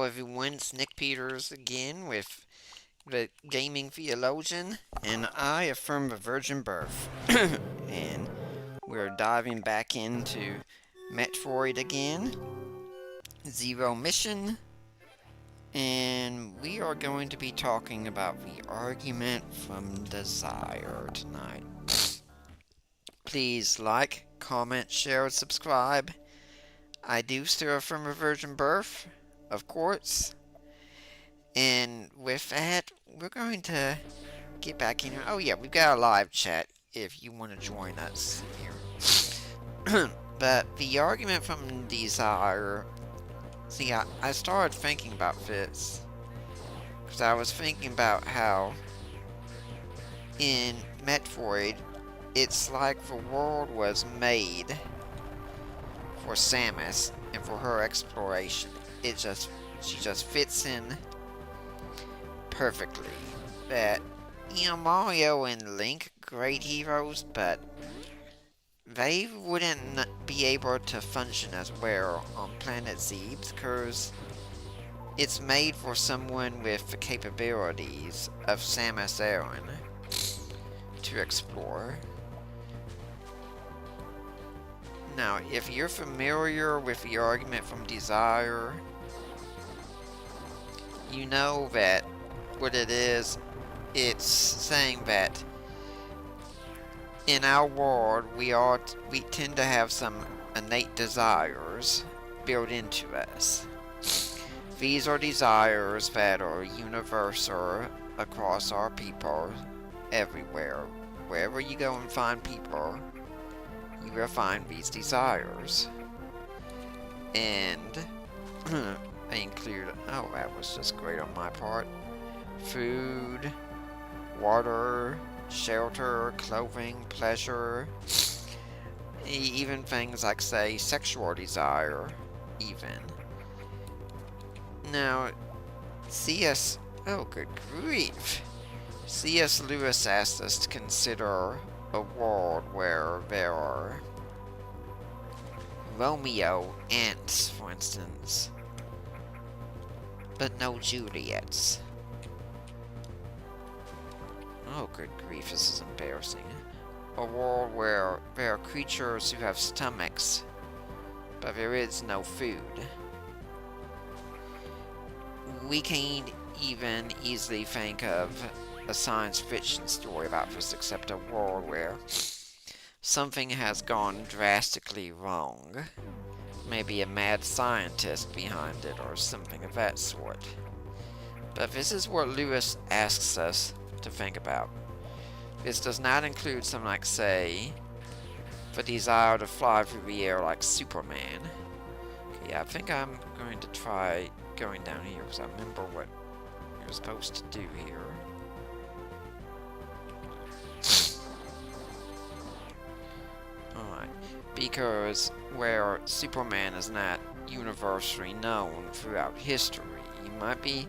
everyone, it's Nick Peters again with the Gaming Theologian, and I affirm the virgin birth. And we're diving back into Metroid again, Zero Mission, and we are going to be talking about the argument from desire tonight. Please like, comment, share, and subscribe. I do still affirm a virgin birth, of course. And with that, we're going to get back in here. Oh yeah, we've got a live chat if you want to join us here. But the argument from desire, see, I started thinking about this because I was thinking about how in Metroid, it's like the world was made for Samus and for her exploration. She just fits in perfectly. That, Mario and Link, great heroes, but they wouldn't be able to function as well on Planet Zebes because it's made for someone with the capabilities of Samus Aran to explore. Now, if you're familiar with the argument from desire, you know that what it is, it's saying that in our world we tend to have some innate desires built into us. These are desires that are universal across our people everywhere. Wherever you go and find people, you will find these desires. And they include, oh, that was just great on my part, food, water, shelter, clothing, pleasure, even things like, say, sexual desire, even. Now, oh good grief, C.S. Lewis asked us to consider a world where there are Romeo ants, for instance, but no Juliets. Oh, good grief, this is embarrassing. A world where there are creatures who have stomachs, but there is no food. We can even easily think of a science fiction story about this, except a world where something has gone drastically wrong. Maybe a mad scientist behind it or something of that sort. But this is what Lewis asks us to think about. This does not include something like, say, the desire to fly through the air like Superman. Okay, I think I'm going to try going down here because I remember what you're supposed to do here. Alright, because where Superman is not universally known throughout history, he might be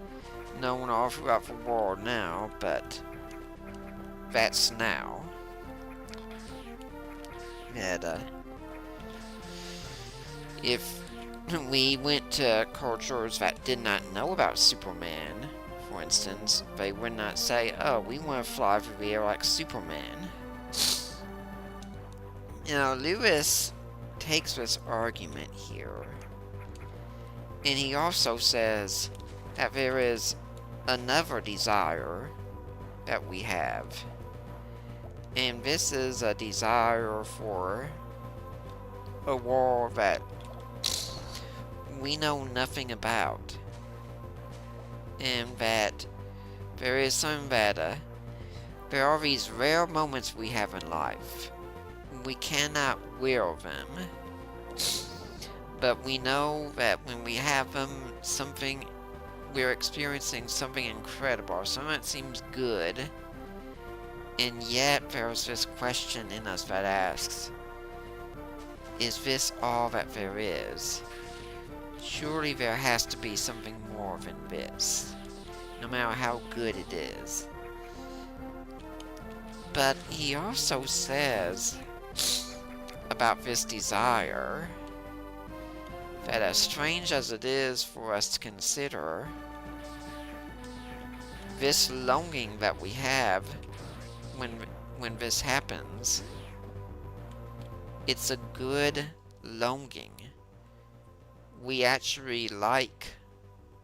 known all throughout the world now, but that's now. And, if we went to cultures that did not know about Superman, for instance, they would not say, oh, we want to fly through the air like Superman. Lewis takes this argument here, and he also says that there is another desire that we have, and this is a desire for a world that we know nothing about, and that there is some that there are these rare moments we have in life. We cannot will them, but we know that when we have them, we're experiencing something incredible, something that seems good, and yet there's this question in us that asks, is this all that there is? Surely there has to be something more than this, no matter how good it is. But he also says about this desire that as strange as it is for us to consider, this longing that we have when this happens, it's a good longing. We actually like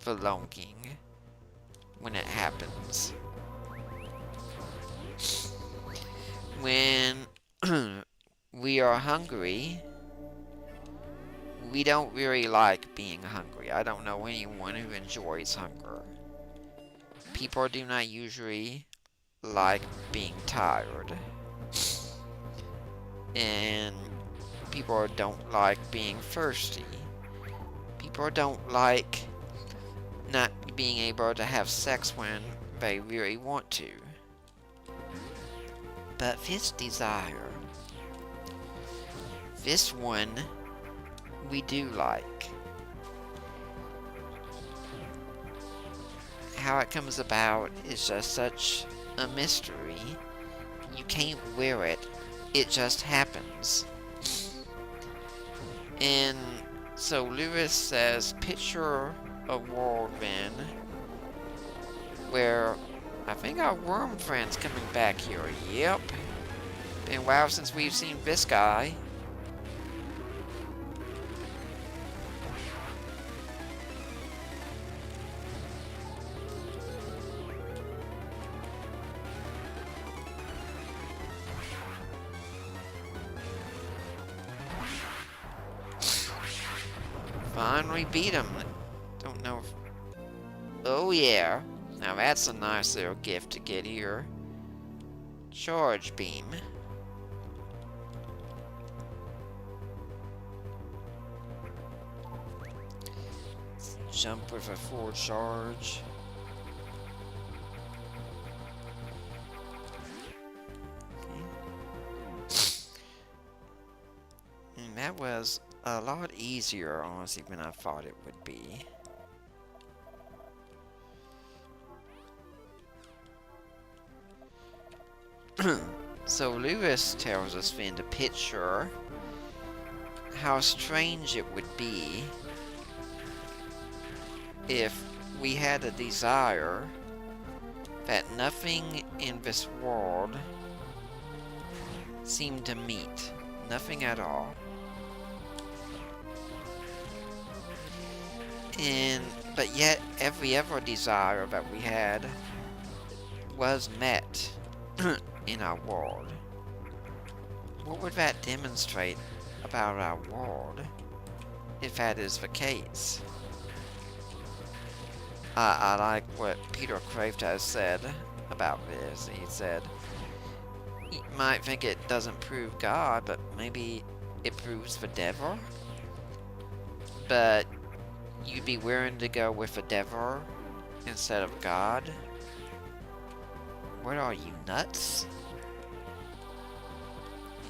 the longing when it happens. When we are hungry, we don't really like being hungry. I don't know anyone who enjoys hunger. People do not usually like being tired. And people don't like being thirsty. People don't like not being able to have sex when they really want to. But this desire, this one, we do like. How it comes about is just such a mystery. You can't wear it. It just happens. And so Lewis says, picture a world then where I think our worm friend's coming back here. Yep. Been a while since we've seen this guy. Finally beat him. Don't know if... Oh yeah. Now that's a nice little gift to get here. Charge beam. Jump with a full charge. And that was a lot easier, honestly, than I thought it would be. So Lewis tells us then to picture how strange it would be if we had a desire that nothing in this world seemed to meet. Nothing at all. But yet every other desire that we had was met in our world. What would that demonstrate about our world if that is the case? I like what Peter Kraft has said about this. He said, you might think it doesn't prove God, but maybe it proves the devil. But you'd be willing to go with the devil instead of God? What are you, nuts?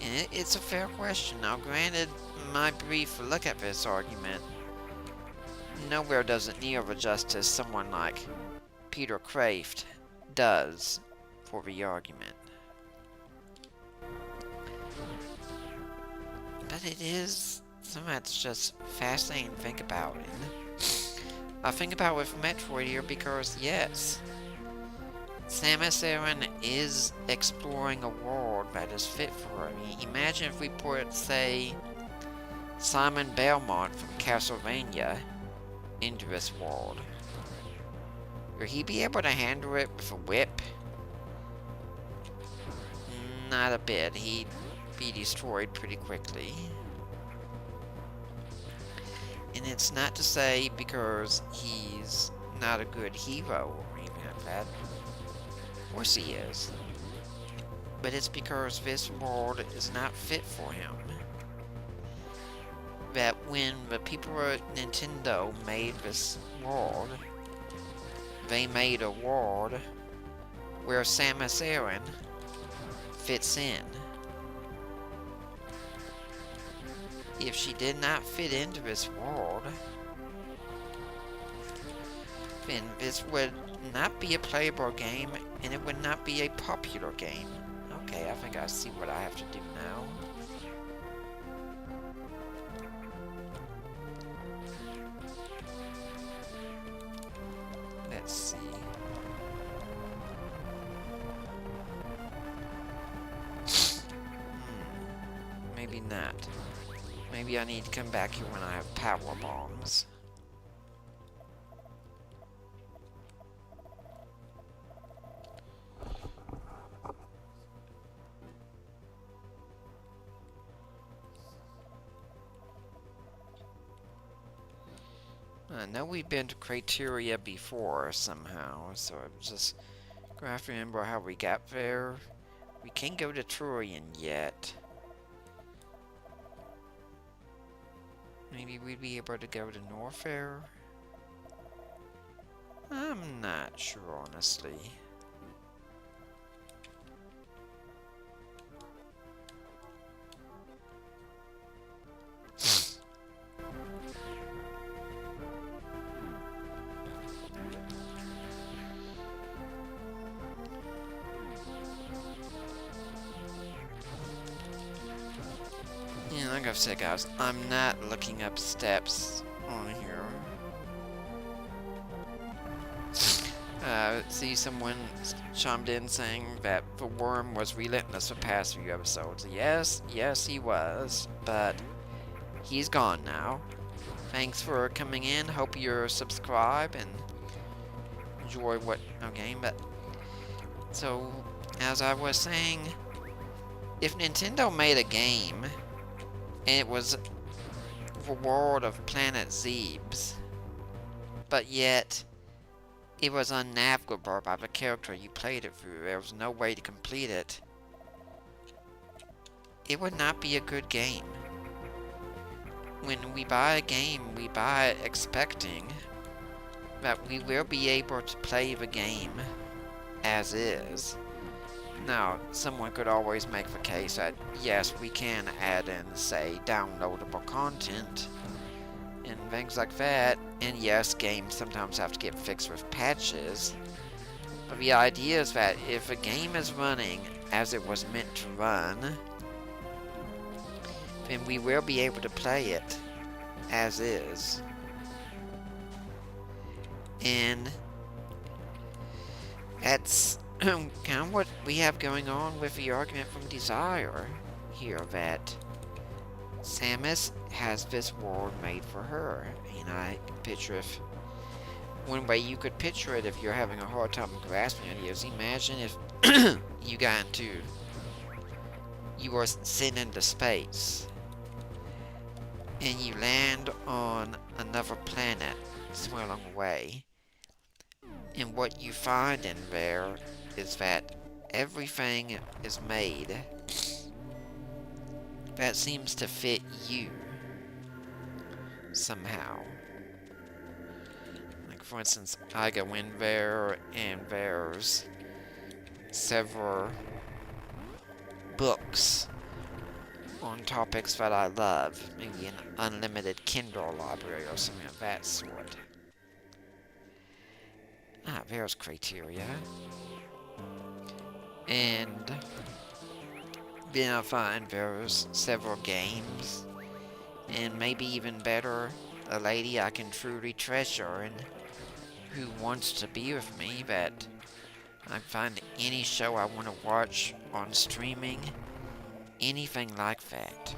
And it's a fair question. Now granted, my brief look at this argument nowhere does it near the justice someone like Peter Kraft does for the argument. But it is something that's just fascinating to think about. And I think about with Metroid here because, yes, Samus Aran is exploring a world that is fit for her. I mean, imagine if we put, say, Simon Belmont from Castlevania into this world. Would he be able to handle it with a whip? Not a bit. He'd be destroyed pretty quickly. And it's not to say because he's not a good hero or anything like that. Of course he is. But it's because this world is not fit for him. That when the people at Nintendo made this world, they made a world where Samus Aran fits in. If she did not fit into this world, then this would not be a playable game, and it would not be a popular game. Okay, I think I see what I have to do now. Let's see. Maybe not. Maybe I need to come back here when I have power bombs. I know we've been to Criteria before somehow, so I'm just gonna have to remember how we got there. We can't go to Turian yet. Maybe we'd be able to go to Norfair? I'm not sure, honestly. Yeah, like I've said, guys, I'm not looking up steps on here. See, someone chimed in saying that the worm was relentless for past few episodes. Yes, he was, but he's gone now. Thanks for coming in. Hope you're subscribed and enjoy what game. But so, as I was saying, if Nintendo made a game and it was the world of Planet Zebes, but yet it was unnavigable by the character you played it through, there was no way to complete it, it would not be a good game. When we buy a game, we buy it expecting that we will be able to play the game as is. Now, someone could always make the case that, yes, we can add in, say, downloadable content and things like that, and yes, games sometimes have to get fixed with patches, but the idea is that if a game is running as it was meant to run, then we will be able to play it as is. And that's kind of what we have going on with the argument from Desire here, that Samus has this world made for her. And I can picture if one way you could picture it if you're having a hard time grasping it is, imagine if you were sent into space and you land on another planet somewhere along the way, and what you find in there is that everything is made that seems to fit you somehow. Like, for instance, I go in there and there's several books on topics that I love, maybe an unlimited Kindle library or something of that sort. Ah, there's Criteria. And then I find there's several games, and maybe even better, a lady I can truly treasure and who wants to be with me, that I find any show I want to watch on streaming, anything like that.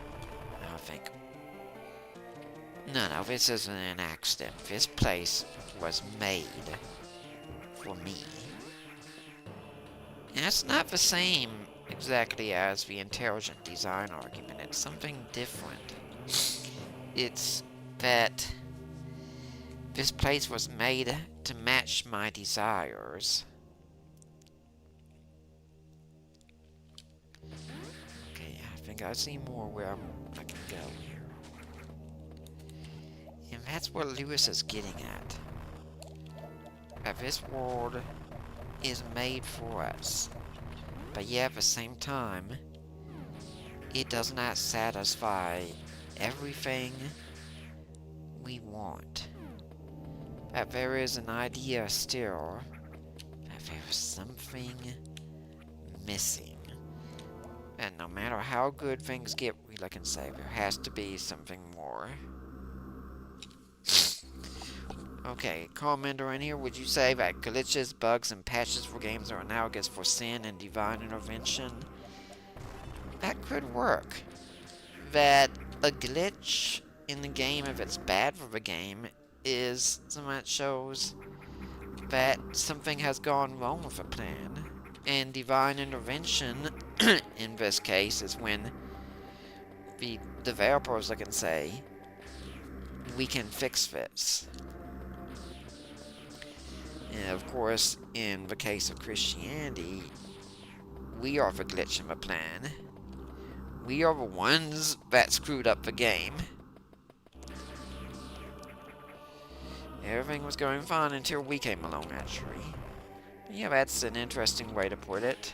And I think, no, this isn't an accident. This place was made for me. And it's not the same exactly as the intelligent design argument. It's something different. It's that this place was made to match my desires. Okay, I think I see more where I can go here. And that's what Lewis is getting at. That this world is made for us, but yet at the same time, it does not satisfy everything we want. That there is an idea still that there is something missing. And no matter how good things get, we look and say there has to be something more. Okay, commenter in here, would you say that glitches, bugs, and patches for games are analogous for sin and divine intervention? That could work. That a glitch in the game, if it's bad for the game, is something that shows that something has gone wrong with the plan. And divine intervention, in this case, is when the developers can say, we can fix this. And of course, in the case of Christianity, we are the glitch in the plan. We are the ones that screwed up the game. Everything was going fine until we came along, actually. Yeah, that's an interesting way to put it.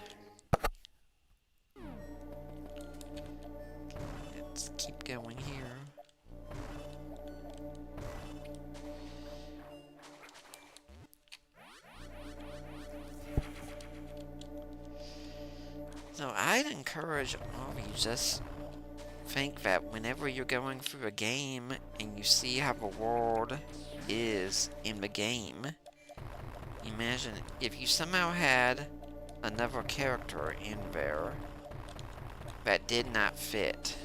Let's keep going here. So I'd encourage all of you just think that whenever you're going through a game and you see how the world is in the game, imagine if you somehow had another character in there that did not fit.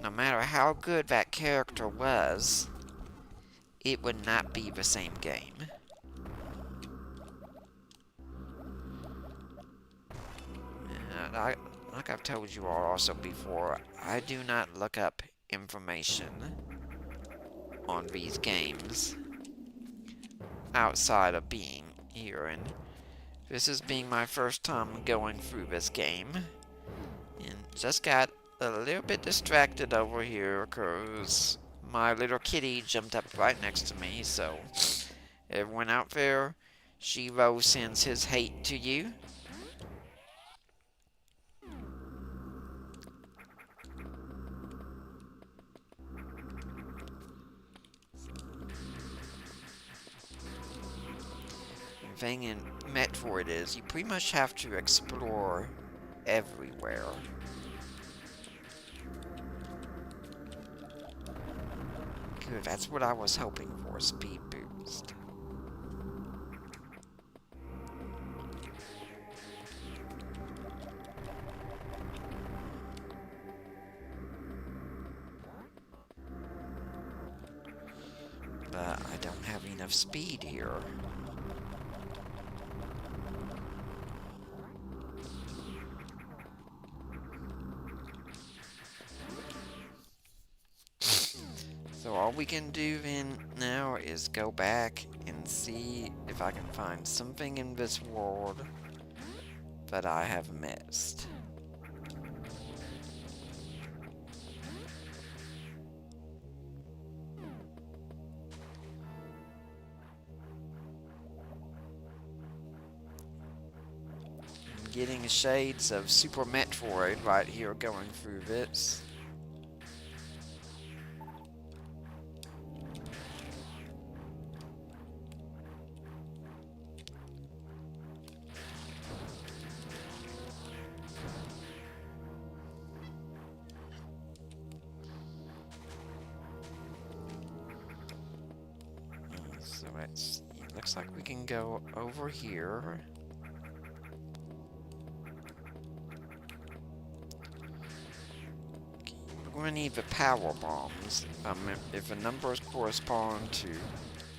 No matter how good that character was, it would not be the same game. Like I've told you all also before, I do not look up information on these games outside of being here, and this is being my first time going through this game, and just got a little bit distracted over here because my little kitty jumped up right next to me. So everyone out there, Shiro sends his hate to you. The thing in Metroid is you pretty much have to explore everywhere. Good, that's what I was hoping for, speed boost. But I don't have enough speed here. So all we can do then now is go back and see if I can find something in this world that I have missed. I'm getting shades of Super Metroid right here going through this. So it looks like we can go over here. Okay, we're going to need the power bombs. If the numbers correspond to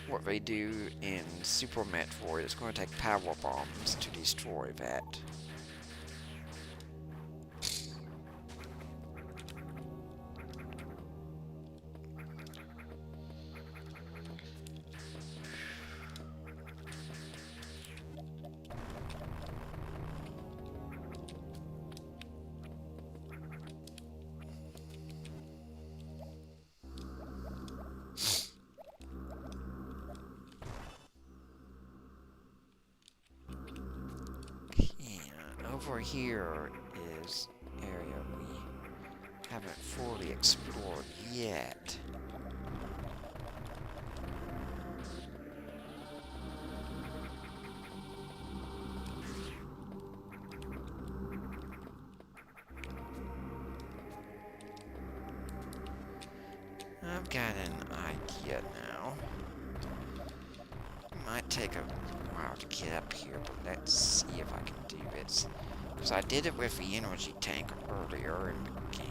what they do in Super Metroid, it's going to take power bombs to destroy that. Over here is area we haven't fully explored yet. I've got an idea now. might take a while to get up here, but let's see if I can do this. Because I did it with the energy tank earlier in the game.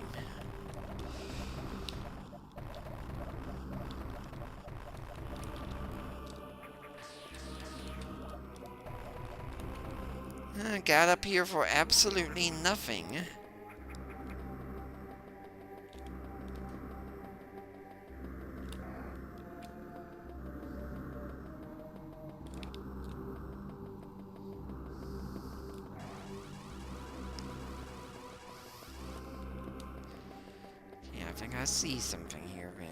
I got up here for absolutely nothing. Yeah, I think I see something here then.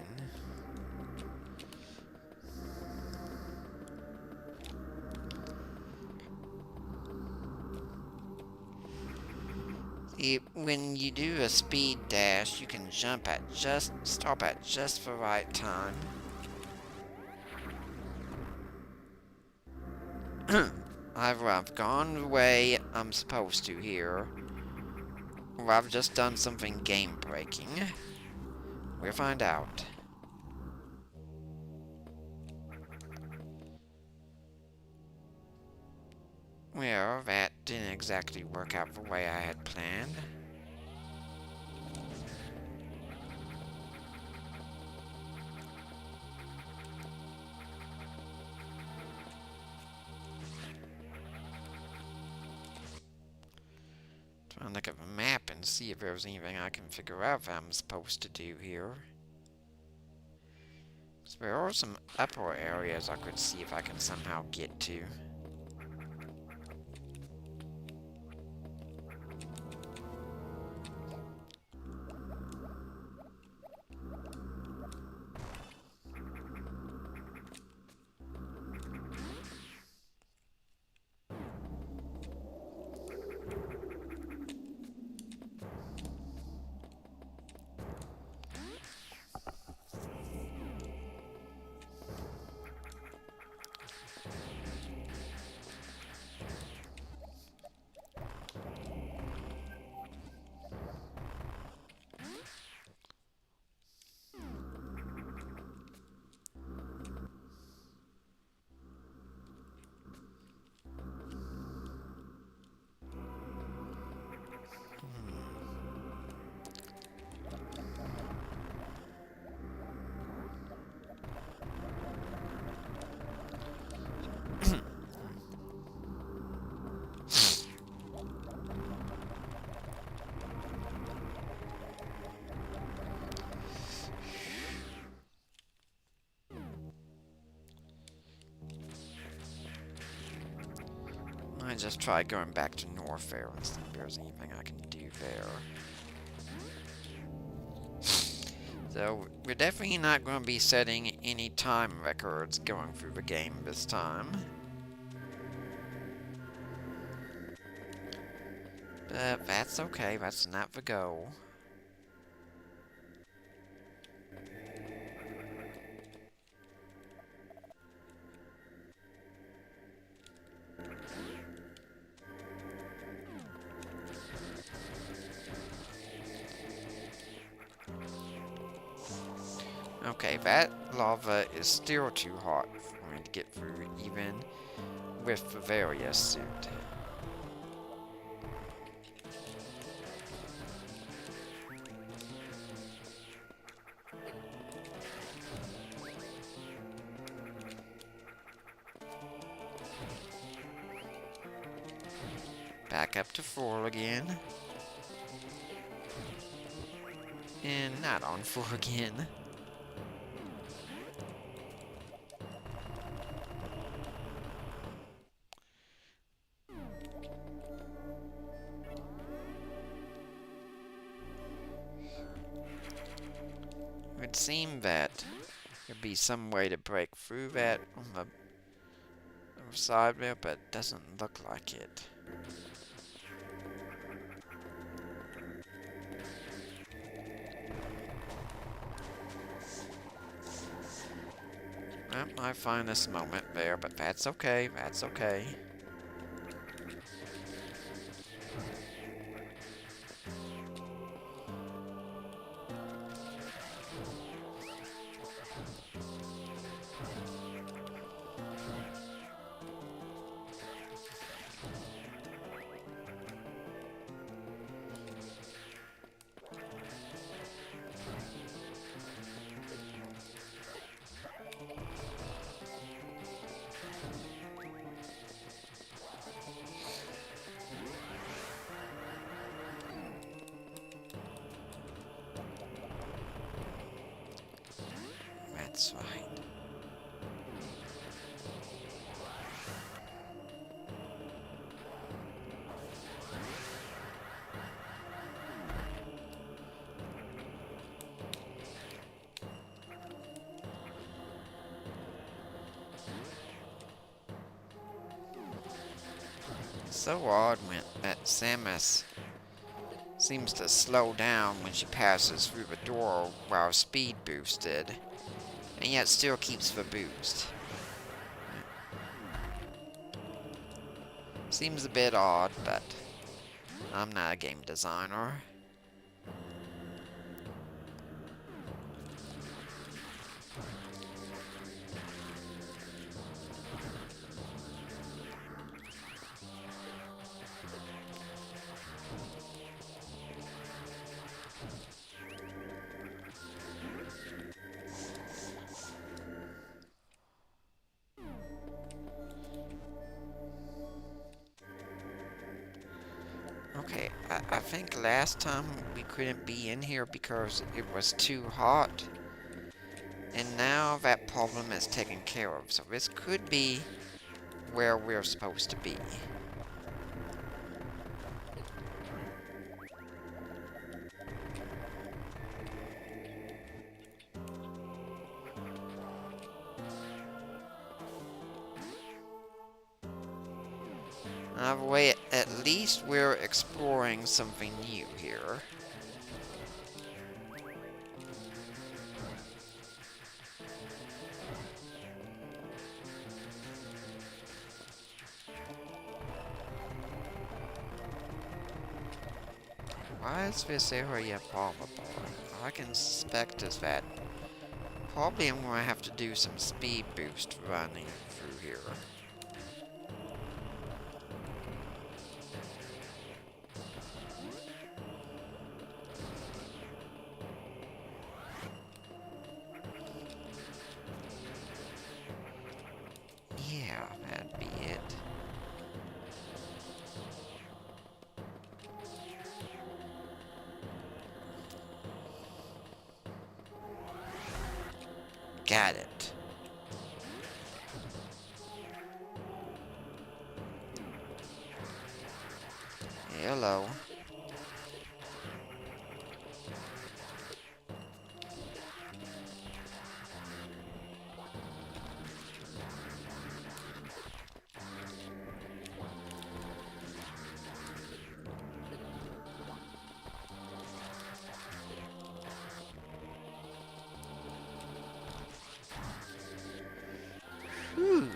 When you do a speed dash, you can stop at just the right time. Either I've gone the way I'm supposed to here, or I've just done something game-breaking. We'll find out. Well, that didn't exactly work out the way I had planned. Trying to look at the map and see if there's anything I can figure out that I'm supposed to do here. So there are some upper areas I could see if I can somehow get to. I just try going back to North there and see if there's anything I can do there. So, we're definitely not going to be setting any time records going through the game this time. But that's okay, that's not the goal. Okay, that lava is still too hot for me to get through, even with the various suit. Back up to 4 again. And not on 4 again. It would seem that there'd be some way to break through that on the other side there, but it doesn't look like it. Well, I find this moment there, but that's okay, that's okay. That's right. So odd when that Samus seems to slow down when she passes through the door while speed boosted, and yet still keeps the boost. Seems a bit odd, but I'm not a game designer. Okay, I think last time we couldn't be in here because it was too hot. And now that problem is taken care of, so this could be where we're supposed to be. Wait, at least we're exploring something new here. Why is this area vulnerable? All I can suspect is that probably I'm going to have to do some speed boost running through here. Yeah, that'd be it. Got it. Hello. Whew.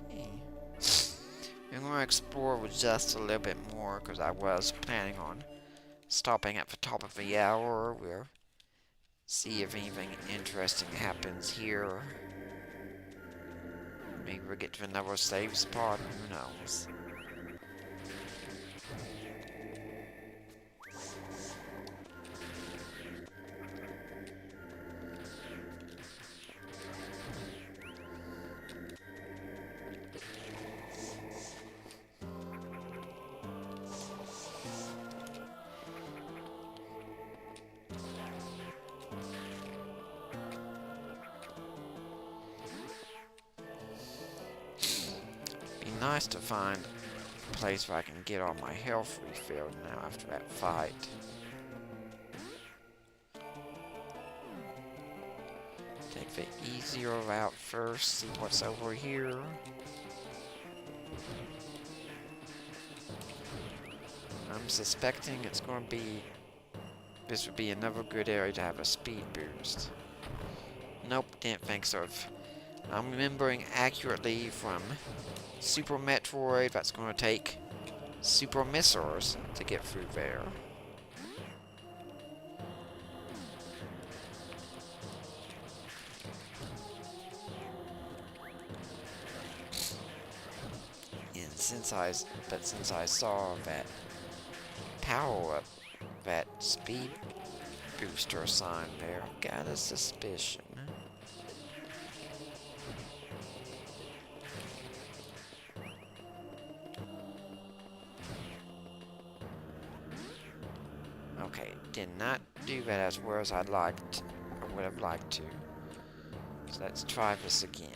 Okay. I'm going to explore with just a little bit more because I was planning on stopping at the top of the hour. We'll see if anything interesting happens here. Maybe we'll get to another save spot. Who knows? Be nice to find a place where I can get all my health refilled now after that fight. Take the easier route first, see what's over here. I'm suspecting it's going to be... This would be another good area to have a speed boost. Nope, didn't think so. If I'm remembering accurately from Super Metroid, that's going to take super missiles to get through there. And since I saw that power up, that speed booster sign there, got a suspicion. Okay, did not do that as well as I'd like to, or would have liked to. So let's try this again.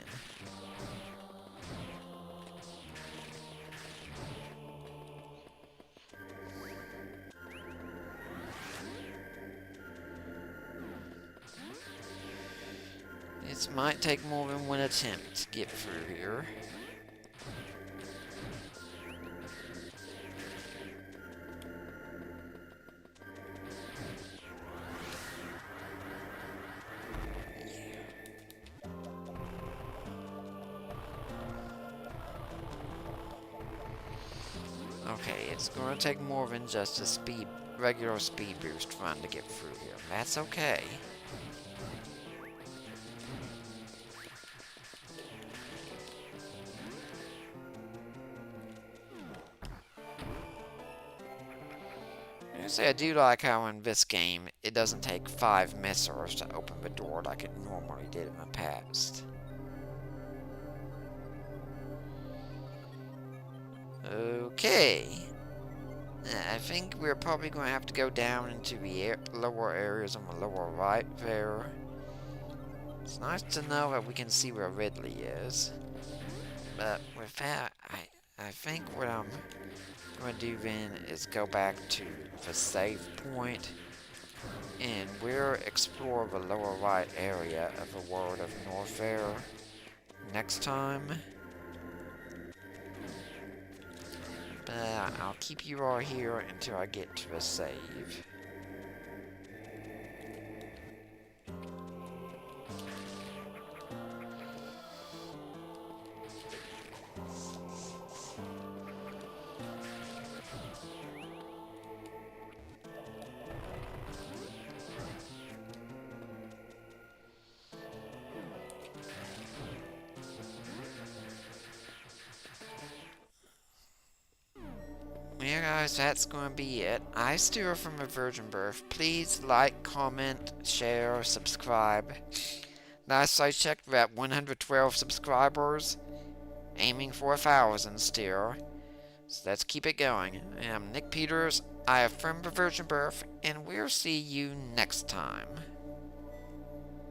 This might take more than one attempt to get through here. Okay, it's going to take more than just a regular speed boost run to get through here. That's okay. I do like how in this game, it doesn't take 5 missiles to open the door like it normally did in the past. Okay. I think we're probably going to have to go down into the lower areas on the lower right there. It's nice to know that we can see where Ridley is. But with that, I think what I'm going to do then is go back to the save point, and we'll explore the lower right area of the world of Norfair next time. But I'll keep you all here until I get to the save. Yeah, guys, that's going to be it. I steer from a virgin birth. Please like, comment, share, subscribe. Last I checked, we're at 112 subscribers. Aiming for 1,000 still. So let's keep it going. I'm Nick Peters. I affirm the virgin birth, and we'll see you next time.